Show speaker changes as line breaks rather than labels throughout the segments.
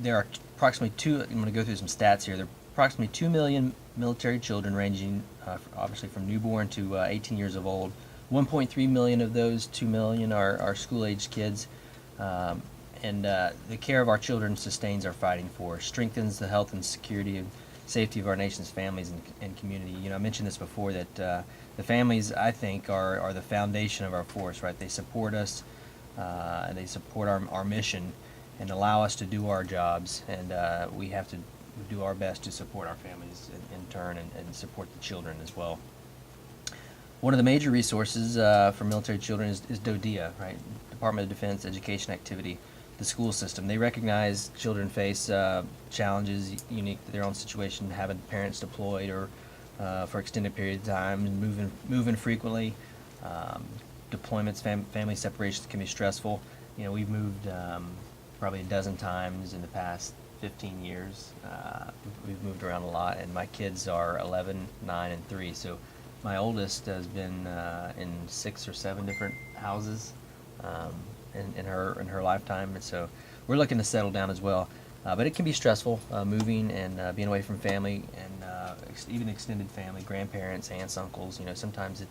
there are approximately I'm going to go through some stats here. There are approximately 2 million military children ranging obviously from newborn to 18 years of old. 1.3 million of those 2 million are school-aged kids. And the care of our children sustains our fighting force, strengthens the health and security and safety of our nation's families and community. You know, I mentioned this before that the families, I think, are the foundation of our force, right? They support us, and they support our mission and allow us to do our jobs, and we have to do our best to support our families in turn and support the children as well. One of the major resources for military children is DODEA, right? Department of Defense Education Activity. The school system. They recognize children face challenges unique to their own situation, having parents deployed or for extended periods of time, and moving frequently. Deployments, family separations can be stressful. You know, we've moved probably a dozen times in the past 15 years. We've moved around a lot, and my kids are 11, 9, and 3. So my oldest has been in 6 or 7 different houses. In her lifetime, and so we're looking to settle down as well. But it can be stressful moving and being away from family and even extended family, grandparents, aunts, uncles. You know, sometimes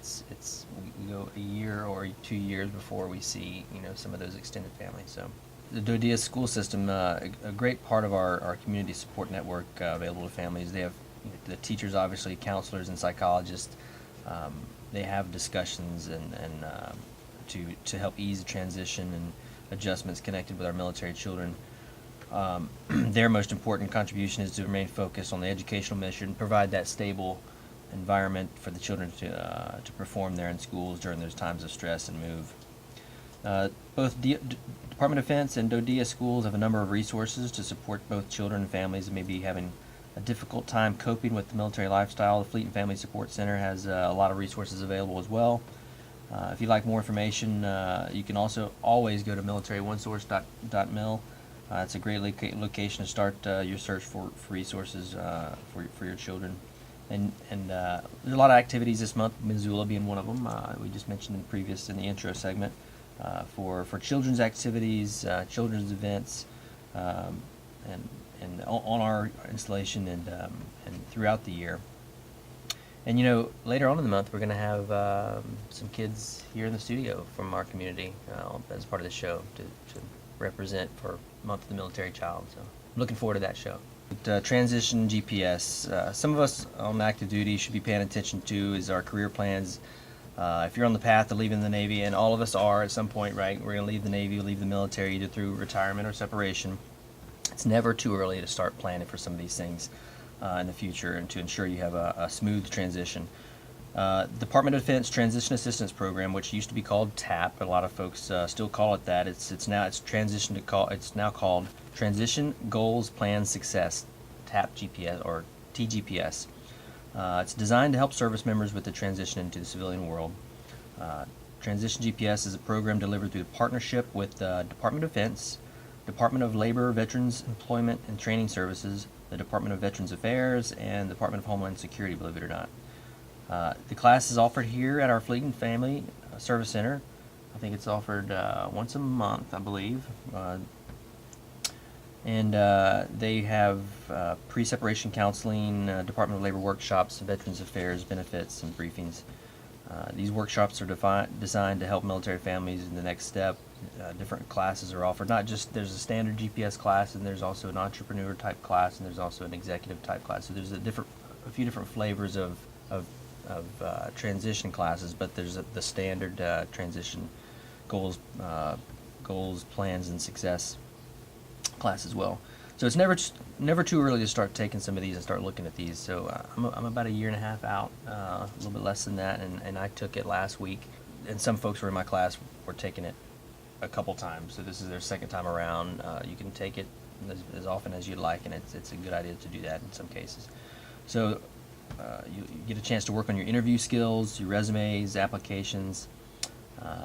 we go a year or 2 years before we see some of those extended families. So the DODEA school system, a great part of our community support network available to families. They have the teachers, obviously, counselors, and psychologists. They have discussions and to help ease the transition and adjustments connected with our military children. Their most important contribution is to remain focused on the educational mission, provide that stable environment for the children to perform there in schools during those times of stress and move. Both Department of Defense and DODEA schools have a number of resources to support both children and families that may be having a difficult time coping with the military lifestyle. The Fleet and Family Support Center has a lot of resources available as well. If you'd like more information, you can also always go to militaryonesource.mil. It's a great location to start your search for resources for your children. And there's a lot of activities this month, Missoula being one of them. We just mentioned in the intro segment for children's activities, children's events, and on our installation and throughout the year. And later on in the month, we're going to have some kids here in the studio from our community as part of the show to represent for Month of the Military Child. So I'm looking forward to that show. Transition GPS. Some of us on active duty should be paying attention to is our career plans. If you're on the path to leaving the Navy, and all of us are at some point, right? We're going to leave the Navy, leave the military, either through retirement or separation. It's never too early to start planning for some of these things in the future and to ensure you have a smooth transition. Department of Defense Transition Assistance Program, which used to be called TAP, a lot of folks still call it that. It's now called Transition Goals Plan Success, TAP GPS or TGPS. It's designed to help service members with the transition into the civilian world. Transition GPS is a program delivered through a partnership with the Department of Defense, Department of Labor, Veterans Employment and Training Services, the Department of Veterans Affairs, and the Department of Homeland Security, believe it or not. The class is offered here at our Fleet and Family Service Center. I think it's offered once a month, I believe. And they have pre-separation counseling, Department of Labor workshops, Veterans Affairs, benefits, and briefings. These workshops are designed to help military families in the next step. Different classes are offered. Not just there's a standard GPS class, and there's also an entrepreneur type class, and there's also an executive type class. So there's a few different flavors of transition classes, but there's the standard transition goals, plans, and success class as well. So it's never too early to start taking some of these and start looking at these. So I'm about a year and a half out, a little bit less than that, and I took it last week. And some folks who were in my class were taking it a couple times, so this is their second time around. You can take it as often as you'd like, and it's a good idea to do that in some cases. So you get a chance to work on your interview skills, your resumes, applications,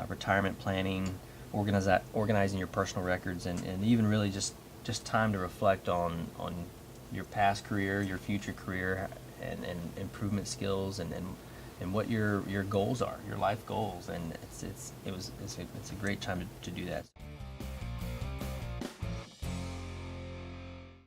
retirement planning, organizing your personal records, and even really just time to reflect on your past career, your future career, and improvement skills, and what your goals are, your life goals, and it's a great time to do that.